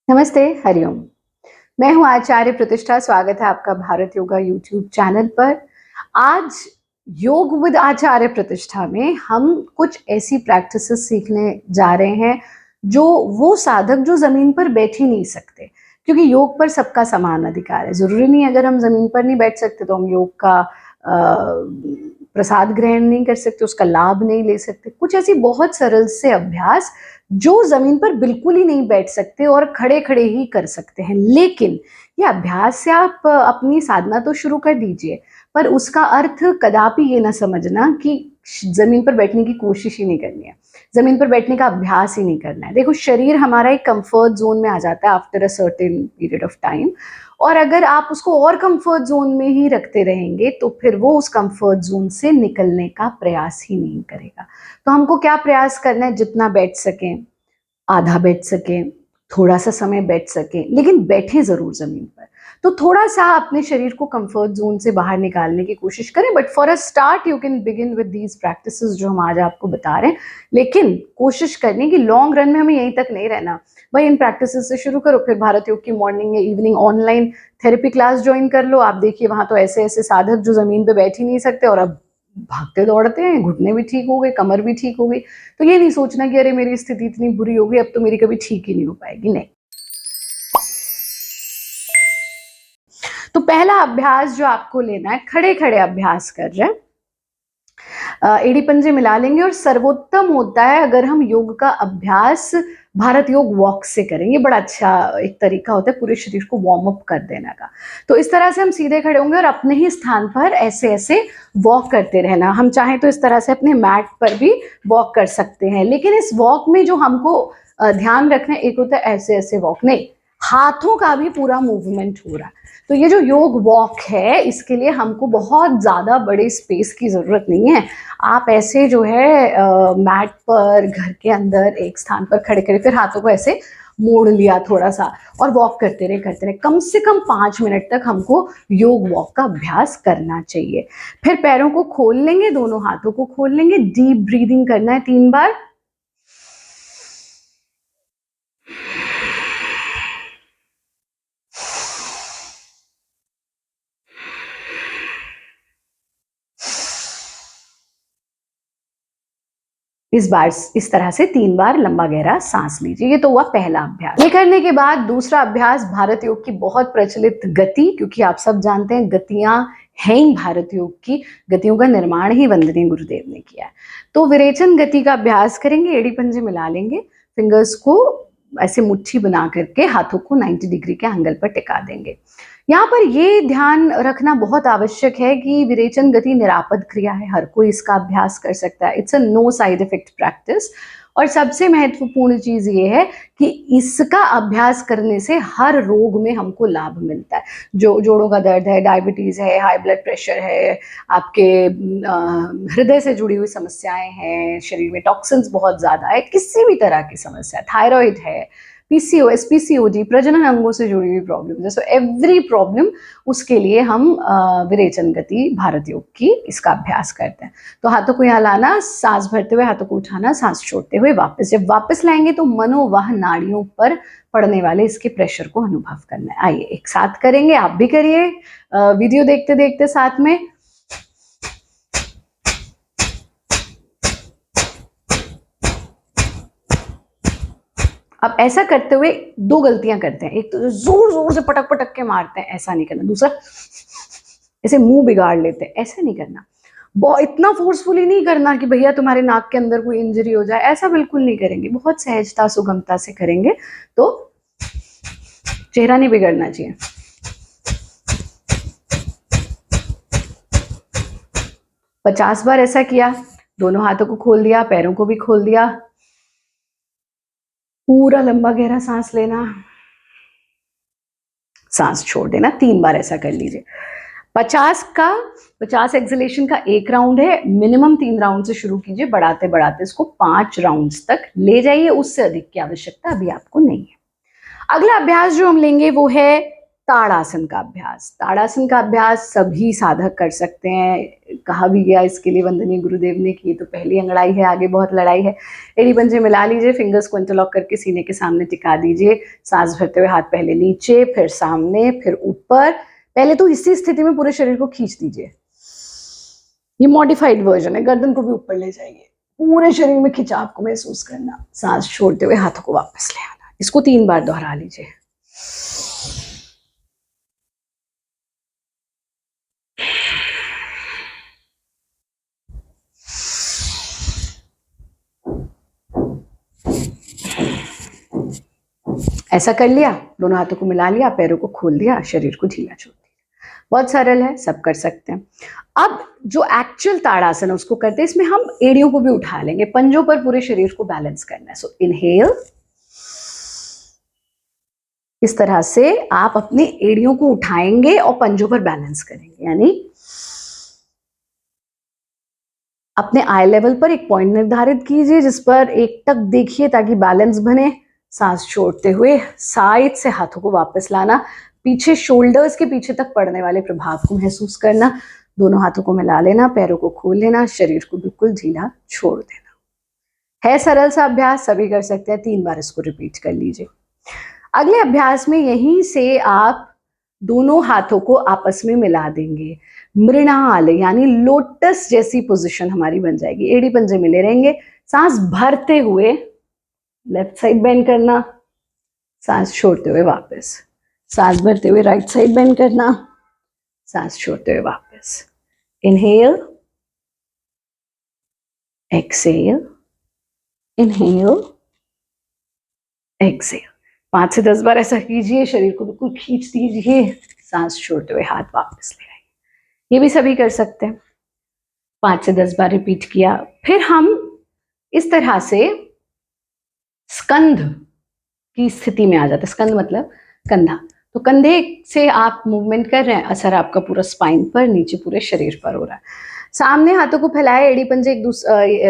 नमस्ते, हरिओम। मैं हूँ आचार्य प्रतिष्ठा। स्वागत है आपका भारत योगा यूट्यूब चैनल पर। आज योग विद आचार्य प्रतिष्ठा में हम कुछ ऐसी प्रैक्टिसेस सीखने जा रहे हैं जो वो साधक जो ज़मीन पर बैठ ही नहीं सकते, क्योंकि योग पर सबका समान अधिकार है। ज़रूरी नहीं अगर हम ज़मीन पर नहीं बैठ सकते तो हम योग का प्रसाद ग्रहण नहीं कर सकते, उसका लाभ नहीं ले सकते। कुछ ऐसी बहुत सरल से अभ्यास जो ज़मीन पर बिल्कुल ही नहीं बैठ सकते और खड़े-खड़े ही कर सकते हैं। लेकिन ये अभ्यास से आप अपनी साधना तो शुरू कर दीजिए, पर उसका अर्थ कदापि ये ना समझना कि ज़मीन पर बैठने की कोशिश ही नहीं करनी है, ज़मीन पर बैठने का अभ्यास ही नहीं करना है। देखो, शरीर हमारा एक कम्फर्ट ज़ोन में आ जाता है after a certain period of time, और अगर आप उसको और कम्फर्ट ज़ोन में ही रखते रहेंगे तो फिर वो उस कम्फर्ट ज़ोन से निकलने का प्रयास ही नहीं करेगा। तो हमको क्या प्रयास करना है? जितना बैठ सकें, आधा बैठ सकें, थोड़ा-सा समय बैठ सकें, लेकिन बैठें ज़रूर ज़मीन पर। तो थोड़ा-सा अपने शरीर को कम्फर्ट ज़ोन से बाहर निकालने की कोशिश करें, but for a start you can begin with these practices जो हम आज आपको बता रहे हैं। लेकिन कोशिश करनी कि लॉन्ग रन में हमें यहीं तक नहीं रहना। भाई, इन प्रैक्टिसेस से शुरू करो, फिर भारत योग की मॉर्निंग या evening online therapy class join कर लो। आप देखिए, वहाँ तो ऐसे-ऐसे साधक जो ज़मीन पे बैठ ही नहीं सकते और अब भागते दौड़ते हैं, घुटने भी ठीक हो गए, कमर भी ठीक हो गई। तो ये नहीं सोचना कि अरे मेरी स्थिति इतनी बुरी हो गई, अब तो मेरी कभी ठीक ही नहीं हो पाएगी, नहीं। तो पहला अभ्यास जो आपको लेना है, खड़े-खड़े अभ्यास कर रहे हैं। एड़ी पंजे मिला लेंगे और सर्वोत्तम होता है अगर हम योग का अभ्यास भारत योग वॉक से करें। ये बड़ा अच्छा एक तरीका होता है पूरे शरीर को वार्म अप कर देने का। तो इस तरह से हम सीधे खड़े होंगे और अपने ही स्थान पर ऐसे-ऐसे वॉक करते रहना। हम चाहें तो इस तरह से अपने मैट पर भी वॉक कर सकते हैं, लेकिन इस वॉक में जो हमको ध्यान रखना है, एक होता है ऐसे-ऐसे वॉक, नहीं, हाथों का भी पूरा मूवमेंट हो रहा है। तो ये जो योग वॉक है, इसके लिए हमको बहुत ज़्यादा बड़े स्पेस की ज़रूरत नहीं है। आप ऐसे जो है मैट पर घर के अंदर एक स्थान पर खड़े खड़े फिर हाथों को ऐसे मोड़ लिया थोड़ा सा और वॉक करते रहे कम से कम 5 मिनट तक हमको योग वॉक का अभ्यास करना चाहिए। फिर पैरों को खोल लेंगे, दोनों हाथों को खोल लेंगे, डीप ब्रीदिंग करना है 3 बार। इस तरह से 3 बार लंबा गहरा सांस लीजिए। ये तो हुआ पहला अभ्यास। ये करने के बाद दूसरा अभ्यास भारत योग की बहुत प्रचलित गति, क्योंकि आप सब जानते हैं गतियां हैं ही भारत योग की, गतियों का निर्माण ही वंदनीय गुरुदेव ने किया है। तो विरेचन गति का अभ्यास करेंगे। एड़ी पंजे मिला लेंगे, फिंगर्स को ऐसे मुट्ठी बना करके हाथों को 90 डिग्री के एंगल पर टिका देंगे। यहाँ पर ये ध्यान रखना बहुत आवश्यक है कि विरेचन गति निरापद क्रिया है, हर कोई इसका अभ्यास कर सकता है। It's a no side effect practice. और सबसे महत्वपूर्ण चीज ये है कि इसका अभ्यास करने से हर रोग में हमको लाभ मिलता है। जो जोड़ों का दर्द है, डायबिटीज है, हाई ब्लड प्रेशर है, आपके हृदय से जुड़ी हुई समस्याएं हैं, शरीर में टॉक्सिन्स बहुत ज्यादा है, किसी भी तरह की समस्या, थायराइड है, पीसीओएस, पीसीओडी, प्रजनन अंगों से जुड़ी हुई प्रॉब्लम है, सो एवरी प्रॉब्लम, उसके लिए हम विरेचन गति भारत योग की इसका अभ्यास करते हैं। तो हाथों को यहाँ लाना, सांस भरते हुए हाथों को उठाना, सांस छोड़ते हुए वापस। जब वापस लाएंगे तो मनोवाह नाड़ियों पर पड़ने वाले इसके प्रेशर को अनुभव करना है। आइए एक साथ करेंगे, आप भी करिए वीडियो देखते देखते साथ में। अब ऐसा करते हुए 2 गलतियां करते हैं। एक तो जोर जोर से पटक पटक के मारते हैं, ऐसा नहीं करना। दूसरा, ऐसे मुंह बिगाड़ लेते हैं, ऐसा नहीं करना। बहुत इतना फोर्सफुली नहीं करना कि भैया तुम्हारे नाक के अंदर कोई इंजरी हो जाए, ऐसा बिल्कुल नहीं करेंगे। बहुत सहजता सुगमता से करेंगे तो चेहरा नहीं बिगड़ना चाहिए। पचास बार ऐसा किया, दोनों हाथों को खोल दिया, पैरों को भी खोल दिया, पूरा लंबा गहरा सांस लेना, सांस छोड़ देना। 3 बार ऐसा कर लीजिए। 50 एक्सलेशन का एक राउंड है, मिनिमम 3 राउंड से शुरू कीजिए, बढ़ाते बढ़ाते इसको 5 राउंड्स तक ले जाइए। उससे अधिक की आवश्यकता अभी आपको नहीं है। अगला अभ्यास जो हम लेंगे वो है ताड़ासन का अभ्यास। ताड़ासन का अभ्यास सभी साधक कर सकते हैं। कहा भी गया इसके लिए वंदनीय गुरुदेव ने कि ये तो पहली अंगड़ाई है, आगे बहुत लड़ाई है। एड़ी पंजे मिला लीजिए, फिंगर्स को इंटरलॉक करके सीने के सामने टिका दीजिए। सांस भरते हुए हाथ पहले नीचे, फिर सामने, फिर ऊपर। पहले तो इसी स्थिति में पूरे शरीर को खींच दीजिए। ये मॉडिफाइड वर्जन है, गर्दन को भी ऊपर ले जाइए, पूरे शरीर में खिंचाव को महसूस करना। सांस छोड़ते हुए हाथों को वापस ले आना। इसको 3 बार दोहरा लीजिए। ऐसा कर लिया, दोनों हाथों को मिला लिया, पैरों को खोल दिया, शरीर को ढीला छोड़ दिया। बहुत सरल है, सब कर सकते हैं। अब जो एक्चुअल ताड़ासन है उसको करते हैं। इसमें हम एड़ियों को भी उठा लेंगे, पंजों पर पूरे शरीर को बैलेंस करना है। सो इनहेल, इस तरह से आप अपनी एड़ियों को उठाएंगे और पंजों पर बैलेंस करेंगे, यानी अपने आई लेवल पर एक पॉइंट निर्धारित कीजिए जिस पर एक टक देखिए ताकि बैलेंस बने। सांस छोड़ते हुए साइड से हाथों को वापस लाना, पीछे शोल्डर्स के पीछे तक पड़ने वाले प्रभाव को महसूस करना। दोनों हाथों को मिला लेना, पैरों को खोल लेना, शरीर को बिल्कुल ढीला छोड़ देना। है सरल सा अभ्यास, सभी कर सकते हैं। 3 बार इसको रिपीट कर लीजिए। अगले अभ्यास में यहीं से आप दोनों हाथों को आपस में मिला देंगे। मृणाल यानी लोटस जैसी पोजीशन हमारी बन जाएगी। एड़ी पंजे मिले रहेंगे। सांस भरते हुए लेफ्ट साइड बेंड करना, सांस छोड़ते हुए वापस। सांस भरते हुए राइट साइड बेंड करना, सांस छोड़ते हुए वापस। Inhale, exhale, inhale, Excel. 5 से 10 बार ऐसा कीजिए। शरीर को बिल्कुल खींच दीजिए, सांस छोड़ते हुए हाथ वापस ले आइए। ये भी सभी कर सकते हैं। 5 से 10 बार रिपीट किया। फिर हम इस तरह से स्कंध की स्थिति में आ जाते हैं। स्कंध मतलब कंधा। तो कंधे से आप मूवमेंट कर रहे हैं, असर आपका पूरा स्पाइन पर, नीचे पूरे शरीर पर हो रहा है। सामने हाथों को फैलाए, एड़ी पंजे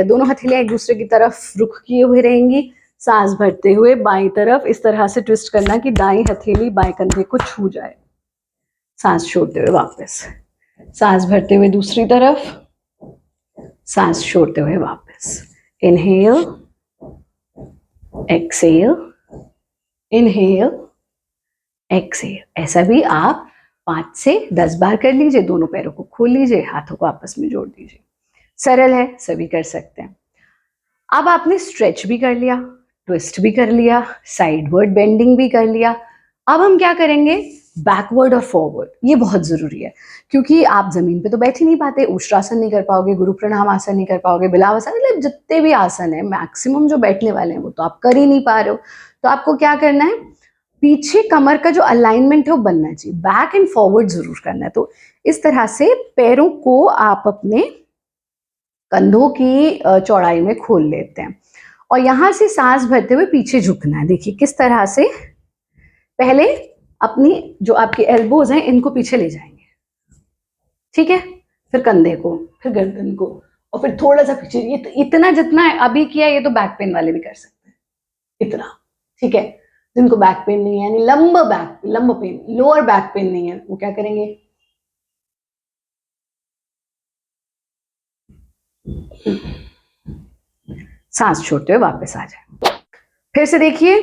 दोनों हथेलियां एक दूसरे की तरफ रुख किए हुए रहेंगी। सांस भरते हुए बाईं तरफ इस तरह से ट्विस्ट करना कि दाईं हथेली बाएं कंधे को छू जाए। सांस छोड़ते हुए वापस। सांस भरते हुए दूसरी तरफ, सांस छोड़ते हुए वापस। Inhale, exhale, inhale, exhale. ऐसा भी आप 5 से 10 बार कर लीजिए। दोनों पैरों को खोल लीजिए, हाथों को आपस में जोड़ दीजिए। सरल है, सभी कर सकते हैं। अब आपने स्ट्रेच भी कर लिया, ट्विस्ट भी कर लिया, साइडवर्ड बेंडिंग भी कर लिया। अब हम क्या करेंगे? बैकवर्ड और फॉरवर्ड। ये बहुत जरूरी है क्योंकि आप जमीन पे तो बैठ ही नहीं पाते। उष्ट्रासन नहीं कर पाओगे, गुरु प्रणाम आसन नहीं कर पाओगे, बिलावासन, मतलब जितने भी आसन है मैक्सिमम जो बैठने वाले हैं वो तो आप कर ही नहीं पा रहे हो। तो आपको क्या करना है? पीछे कमर का जो अलाइनमेंट है वो बनना चाहिए। बैक एंड फॉरवर्ड जरूर करना है। तो इस तरह से पैरों को आप अपने कंधों की चौड़ाई में खोल लेते हैं और यहां से सांस भरते हुए पीछे झुकना है। देखिए किस तरह से। पहले अपनी जो आपके एल्बोज हैं इनको पीछे ले जाएंगे, ठीक है, फिर कंधे को, फिर गर्दन को, और फिर थोड़ा सा पीछे। ये तो इतना जितना अभी किया ये तो बैक पेन वाले भी कर सकते हैं, इतना, ठीक है। जिनको बैक पेन नहीं है, यानी लंब पेन, लोअर बैक पेन नहीं है, वो क्या करेंगे? सांस छोड़ते हुए वापस आ जाए। फिर से देखिए,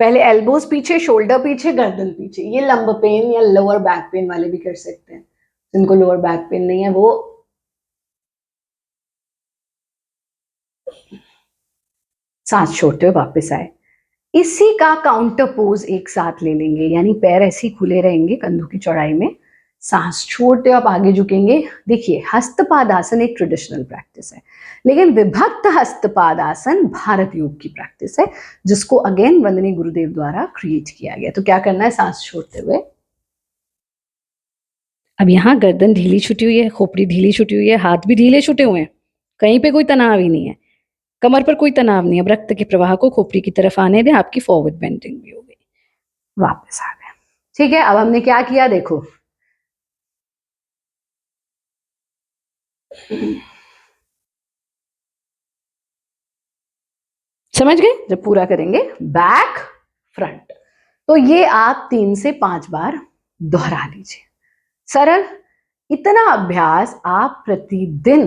पहले एल्बोज पीछे, शोल्डर पीछे, गर्दन पीछे। ये लंब पेन या लोअर बैक पेन वाले भी कर सकते हैं। जिनको लोअर बैक पेन नहीं है वो सांस छोड़ते हुए वापस आए। इसी का काउंटर पोज एक साथ ले लेंगे, यानी पैर ऐसे ही खुले रहेंगे कंधों की चौड़ाई में। सांस छोड़ते आप आगे झुकेंगे। देखिए हस्तपादासन एक ट्रेडिशनल प्रैक्टिस है, लेकिन विभक्त हस्तपादासन भारत योग की प्रैक्टिस है जिसको अगेन वंदनीय गुरुदेव द्वारा क्रिएट किया गया। तो क्या करना है? सांस छोड़ते हुए, अब यहाँ गर्दन ढीली छुटी हुई है, खोपड़ी ढीली छुटी हुई है, हाथ भी ढीले छुटे हुए हैं, कहीं पे कोई तनाव ही नहीं है, कमर पर कोई तनाव नहीं है। अब रक्त के प्रवाह को खोपड़ी की तरफ आने दें, आपकी फॉरवर्ड बेंडिंग भी हो गई, वापस आ गए। ठीक है, अब हमने क्या किया देखो, समझ गए? जब पूरा करेंगे बैक फ्रंट, तो ये आप 3 से 5 बार दोहरा लीजिए। सरल, इतना अभ्यास आप प्रतिदिन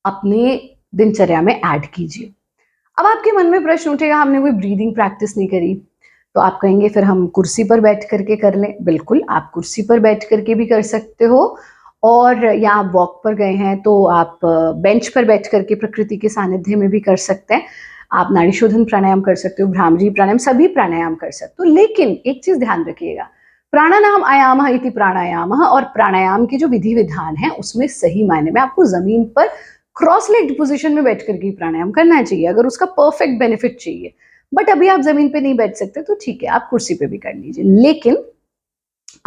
अपने दिनचर्या में ऐड कीजिए। अब आपके मन में प्रश्न उठेगा, हमने कोई ब्रीदिंग प्रैक्टिस नहीं करी, तो आप कहेंगे फिर हम कुर्सी पर बैठ करके कर लें। बिल्कुल, आप कुर्सी पर बैठ करके भी कर सकते हो, और या आप वॉक पर गए हैं तो आप बेंच पर बैठ करके प्रकृति के सानिध्य में भी कर सकते हैं। आप नाड़ी शोधन प्राणायाम कर सकते हो, भ्रामरी प्राणायाम, सभी प्राणायाम कर सकते हो। लेकिन एक चीज ध्यान रखिएगा, प्राणानाम आयामः इति प्राणायामः, और प्राणायाम की जो विधि विधान है उसमें सही मायने में आपको जमीन पर क्रॉस लेग्ड पोजीशन में बैठ करके प्राणायाम करना चाहिए, अगर उसका परफेक्ट बेनिफिट चाहिए। बट अभी आप जमीन पे नहीं बैठ सकते तो ठीक है, आप कुर्सी पे भी कर लीजिए। लेकिन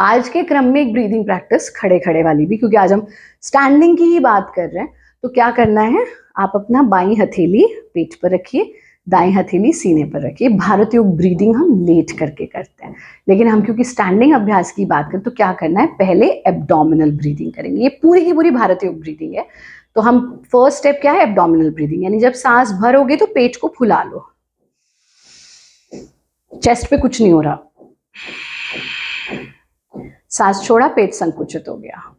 आज के क्रम में एक ब्रीदिंग प्रैक्टिस खड़े खड़े वाली भी, क्योंकि आज हम स्टैंडिंग की ही बात कर रहे हैं, तो क्या करना है, आप अपना बाई हथेली पेट पर रखिए, दाएं हथेली सीने पर रखिए। भारत योग ब्रीदिंग हम लेट करके करते हैं, लेकिन हम क्योंकि स्टैंडिंग अभ्यास की बात करें तो क्या करना है, पहले एब्डोमिनल ब्रीदिंग करेंगे। ये पूरी की पूरी भारत योग ब्रीदिंग है। तो हम फर्स्ट स्टेप क्या है, एब्डोमिनल ब्रीदिंग, यानी जब सांस भरोगे तो पेट को फुला लो, चेस्ट पे कुछ नहीं हो रहा, सांस छोड़ा, पेट संकुचित हो गया।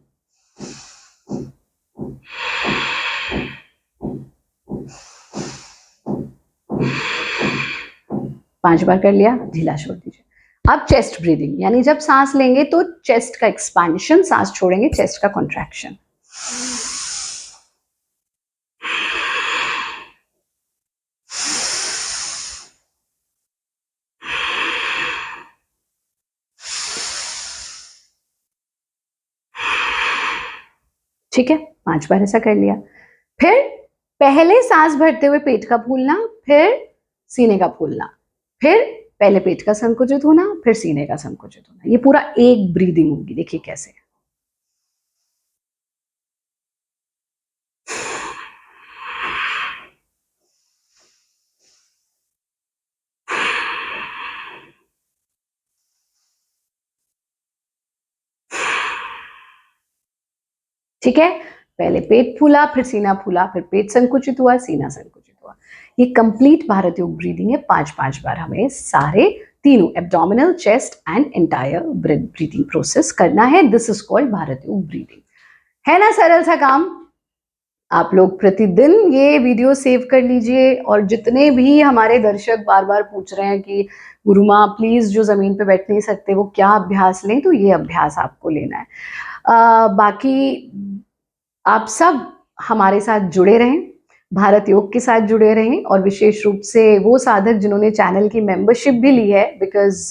पांच बार कर लिया, ढीला छोड़ दीजिए। अब चेस्ट ब्रीदिंग, यानी जब सांस लेंगे तो चेस्ट का एक्सपांशन, सांस छोड़ेंगे चेस्ट का कॉन्ट्रैक्शन। ठीक है, 5 बार ऐसा कर लिया। फिर पहले सांस भरते हुए पेट का फूलना, फिर सीने का फूलना, फिर पहले पेट का संकुचित होना, फिर सीने का संकुचित होना। ये पूरा एक ब्रीदिंग होगी, देखिए कैसे। ठीक है, पहले पेट फूला, फिर सीना फूला, फिर पेट संकुचित हुआ, सीना संकुचित हुआ। ये कंप्लीट भारत योग ब्रीदिंग है। 5-5 बार हमें सारे तीनों abdominal, chest and entire breathing process करना है। दिस इज कॉल्ड भारत योग ब्रीदिंग। है ना सरल सा काम। आप लोग प्रतिदिन ये वीडियो सेव कर लीजिए, और जितने भी हमारे दर्शक बार बार पूछ रहे हैं कि गुरु माँ प्लीज जो जमीन पे बैठ नहीं सकते वो क्या अभ्यास लें, तो ये अभ्यास आपको लेना है। बाकी आप सब हमारे साथ जुड़े रहें, भारत योग के साथ जुड़े रहें, और विशेष रूप से वो साधक जिन्होंने चैनल की मेंबरशिप भी ली है, because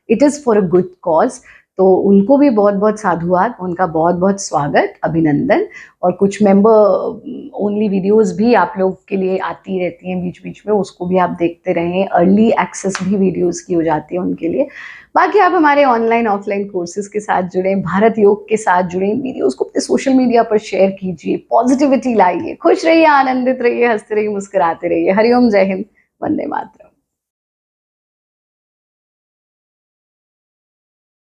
it is for a good cause, तो उनको भी बहुत बहुत साधुवाद, उनका बहुत बहुत स्वागत, अभिनंदन। और कुछ मेंबर ओनली वीडियोस भी आप लोग के लिए आती रहती हैं बीच बीच में, उसको भी आप देखते रहें। अर्ली एक्सेस भी वीडियोस की हो जाती है उनके लिए। बाकी आप हमारे ऑनलाइन ऑफलाइन कोर्सेज के साथ जुड़ें, भारत योग के साथ जुड़ें, वीडियोस को अपने सोशल मीडिया पर शेयर कीजिए, पॉजिटिविटी लाइए, खुश रहिए, आनंदित रहिए, हंसते रहिए, मुस्कुराते रहिए। हरिओम, जय हिंद, वंदे मातरम।